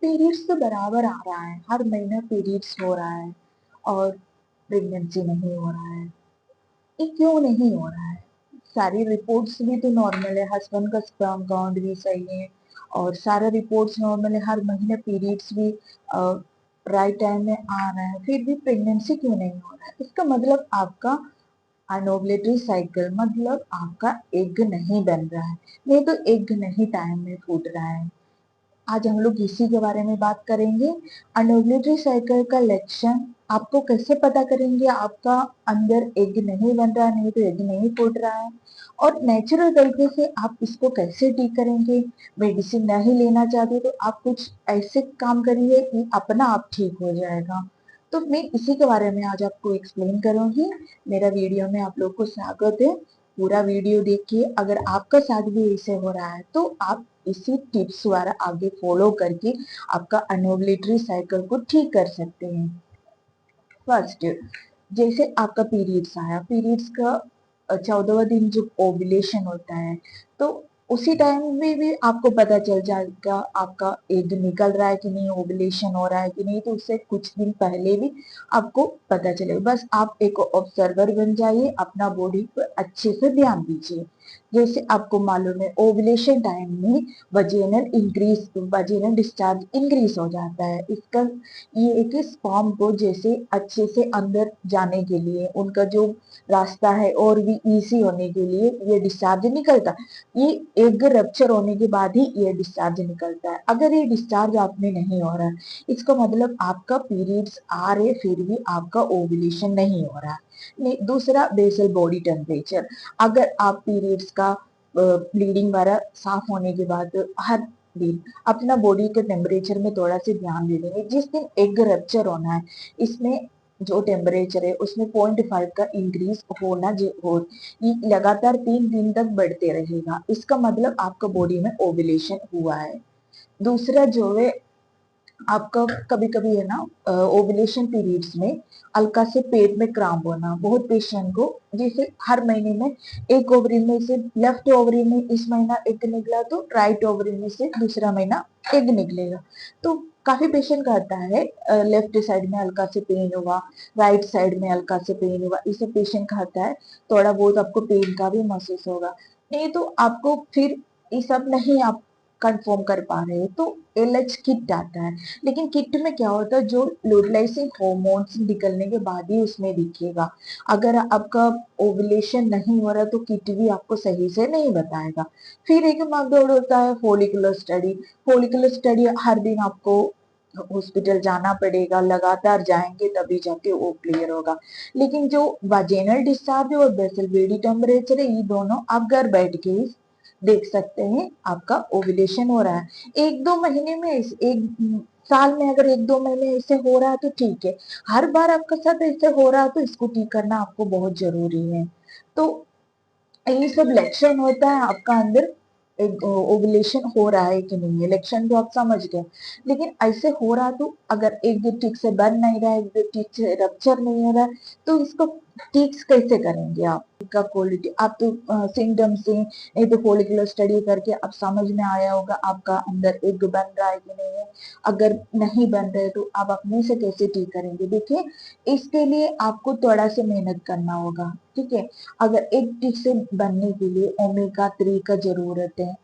Periods तो बराबर आ रहा है, हर महीना पीरियड्स हो रहा है और प्रेगनेंसी नहीं हो रहा है। ये क्यों नहीं हो रहा है? सारी रिपोर्ट्स भी तो नॉर्मल है, हस्बैंड का स्पर्म काउंट भी सही है और सारा रिपोर्ट्स नॉर्मल है, हर महीने पीरियड्स भी राइट टाइम में आ रहा है, फिर भी प्रेगनेंसी क्यों नहीं हो रहा है? इसका मतलब आपका अनोवुलेटरी साइकिल, मतलब आपका एग नहीं बन रहा है, नहीं तो एग नहीं टाइम में फूट रहा है। आज हम लोग इसी के बारे में बात करेंगे। अनोवुलेटरी साइकिल का लक्षण आपको कैसे पता करेंगे आपका अंदर एग नहीं बन रहा, नहीं तो एग नहीं फूट रहा है, और नेचुरल तरीके से आप इसको कैसे ठीक करेंगे। मेडिसिन नहीं लेना चाहते तो आप कुछ ऐसे काम करिए कि अपना आप ठीक हो जाएगा। तो मैं इसी के बारे में आज आपको एक्सप्लेन करूंगी। मेरा वीडियो में आप लोग को स्वागत है। पूरा वीडियो देखिए। अगर आपका साथ भी ऐसे हो रहा है तो आप इसी टिप्स द्वारा आगे फॉलो करके आपका अनोवुलेटरी साइकिल को ठीक कर सकते हैं। फर्स्ट, जैसे आपका पीरियड्स आया, पीरियड्स का 14वां दिन जो ओव्यूलेशन होता है, तो उसी टाइम में भी आपको पता चल जाएगा आपका एग निकल रहा है कि नहीं, ओव्यूलेशन हो रहा है कि नहीं, तो उससे कुछ दिन पहले भी आपको पता चलेगा। बस आप एक ऑब्जर्वर बन जाइए, अपना बॉडी पर अच्छे से ध्यान दीजिए। जैसे आपको मालूम है ओव्यूलेशन टाइम में वजेनल डिस्चार्ज इंक्रीज हो जाता है। इसका ये एक स्पर्म को जैसे अच्छे से अंदर जाने के लिए, उनका जो रास्ता है और भी इजी होने के लिए ये डिस्चार्ज निकलता है। ये एग रप्चर होने के बाद ही ये डिस्चार्ज निकलता है। अगर ये डिस्चार्ज आप में नहीं हो रहा है, इसका मतलब आपका पीरियड्स आ रहे फिर भी आपका ओव्यूलेशन नहीं हो रहा है। नहीं, दूसरा बेसल बॉडी टेम्परेचर। अगर आप पीरियड्स का ब्लीडिंग वगैरह साफ होने के बाद हर दिन अपना बॉडी के टेम्परेचर में थोड़ा सा ध्यान दे देंगे। जिस दिन एग रप्चर होना है, इसमें जो टेम्परेचर है उसमें 0.5 का इंक्रीज ये लगातार 3 दिन तक बढ़ते रहेगा। इसका मतलब आपका बॉडी में ओव्यूलेशन हुआ है। दूसरा जो है आपका कभी कभी है ना, ओव्यूलेशन पीरियड्स में हल्का से पेट में क्रैम्प होना, बहुत पेशेंट को, जैसे हर महीने में एक ओवरी में से लेफ्ट ओवरी में इस महीना एग निकला तो राइट ओवरी में से दूसरा महीना एग निकलेगा। तो काफी पेशेंट कहता है लेफ्ट साइड में हल्का से पेन हुआ, राइट साइड में हल्का से पेन हुआ, इसे पेशेंट कहता है। थोड़ा बहुत आपको पेन का भी महसूस होगा, नहीं तो आपको फिर ये सब नहीं आप कंफर्म कर पा रहे हैं तो एलएच किट आता है। लेकिन किट में क्या होता है, जो लुटिलाइजिंग हॉर्मोन्स निकलने के बाद ही उसमें दिखेगा। अगर आपका ओवुलेशन नहीं हो रहा तो किट भी आपको सही से नहीं बताएगा। फिर एक भागदौड़ होता है फॉलिकुलर स्टडी। फॉलिकुलर स्टडी हर दिन आपको हॉस्पिटल जाना पड़ेगा, लगातार जाएंगे तभी जाके वो क्लियर होगा। लेकिन जो वाजेनल डिस्चार्ज और बेसल बॉडी टेम्परेचर है, ये दोनों आप घर बैठ के ही देख सकते हैं आपका ओव्यूलेशन हो रहा है। एक दो महीने में एक साल में अगर एक दो महीने ऐसे हो रहा है तो ठीक है। हर बार आपके साथ ऐसे हो रहा है तो इसको ठीक करना आपको बहुत जरूरी है। तो ये सब लक्षण होता है आपका अंदर एक ओवुलेशन हो रहा है कि नहीं है। लक्षण तो आप समझ गए, लेकिन ऐसे हो रहा तो अगर एक दिन ठीक से बन नहीं रहा है, एक दिन ठीक से रप्चर नहीं हो रहा है, तो इसको ठीक कैसे करेंगे आप? का क्वालिटी आप तो सिम्टम से नहीं तो फॉलिकुलर स्टडी करके अब समझ में आया होगा आपका अंदर एग बन रहा है कि नहीं है। अगर नहीं बन रहे तो आप अपने से कैसे ठीक करेंगे? देखिए, इसके लिए आपको थोड़ा सा मेहनत करना होगा, ठीक है। अगर एक डिश से बनने के लिए ओमेगा 3 का जरूरत है,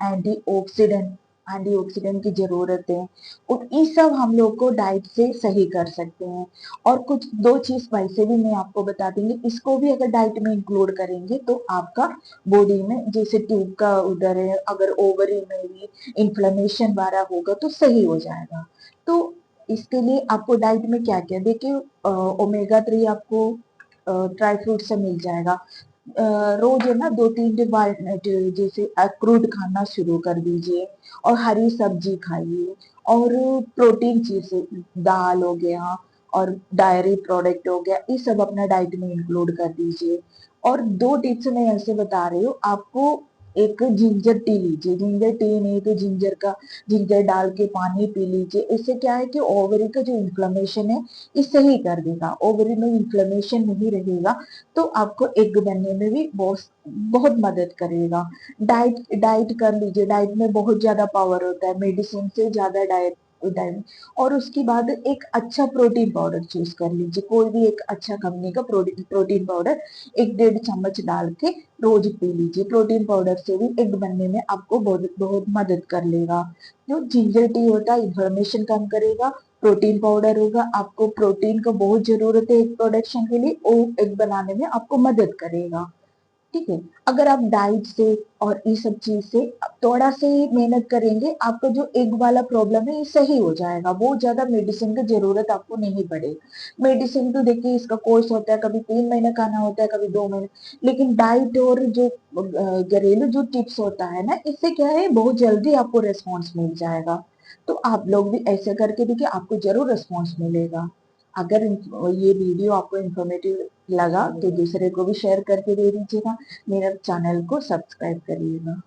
एंटीऑक्सीडेंट की जरूरत है, और ये सब हम लोग को डाइट से सही कर सकते हैं। और कुछ दो चीज वैसे भी मैं आपको बता दूंगी, इसको भी अगर डाइट में इंक्लूड करेंगे तो आपका बॉडी में जैसे ट्यूब का उधर है, अगर ओवरी में भी इन्फ्लेमेशन वाला होगा तो सही हो जाएगा। तो इसके लिए आपको डाइट में क्या क्या देखिए, ओमेगा 3 आपको ड्राई फ्रूट से मिल जाएगा। रोज है ना 2-3 वालनट जैसे अखरोट खाना शुरू कर दीजिए, और हरी सब्जी खाइए, और प्रोटीन चीज दाल हो गया और डायरी प्रोडक्ट हो गया, ये सब अपना डाइट में इंक्लूड कर दीजिए। और दो टिप्स मैं ऐसे बता रही हूँ आपको। एक जिंजर टी लीजिए, जिंजर टी नहीं तो जिंजर डाल के पानी पी लीजिए। इससे क्या है कि ओवरी का जो इन्फ्लेमेशन है ये सही कर देगा। ओवरी में इन्फ्लेमेशन नहीं रहेगा तो आपको एग बनने में भी बहुत बहुत मदद करेगा। डाइट डाइट कर लीजिए, डाइट में बहुत ज्यादा पावर होता है, मेडिसिन से ज्यादा डाइट टाइम। और उसके बाद एक अच्छा प्रोटीन पाउडर चूज कर लीजिए, कोई भी एक अच्छा कंपनी का प्रोटीन पाउडर 1-1.5 चम्मच डाल के रोज पी लीजिए। प्रोटीन पाउडर से भी एग बनने में आपको बहुत बहुत मदद कर लेगा। जो जिंजर टी होता है इन्फ्लेमेशन कम करेगा, प्रोटीन पाउडर होगा, आपको प्रोटीन का बहुत जरूरत है एग प्रोडक्शन के लिए, वो एग बनाने में आपको मदद करेगा। ठीक है, अगर आप डाइट से और ये सब चीज से थोड़ा से ही मेहनत करेंगे, आपका जो एग वाला प्रॉब्लम है ये सही हो जाएगा। बहुत ज्यादा मेडिसिन की जरूरत आपको नहीं पड़ेगी। मेडिसिन तो देखिए इसका कोर्स होता है, कभी 3 महीने खाना होता है, कभी 2 महीने। लेकिन डाइट और जो घरेलू जो टिप्स होता है ना, इससे क्या है बहुत जल्दी आपको रिस्पॉन्स मिल जाएगा। तो आप लोग भी ऐसे करके देखिए, आपको जरूर रिस्पॉन्स मिलेगा। अगर ये वीडियो आपको इन्फॉर्मेटिव लगा तो दूसरे को भी शेयर करके दे दीजिएगा। मेरा चैनल को सब्सक्राइब करिएगा।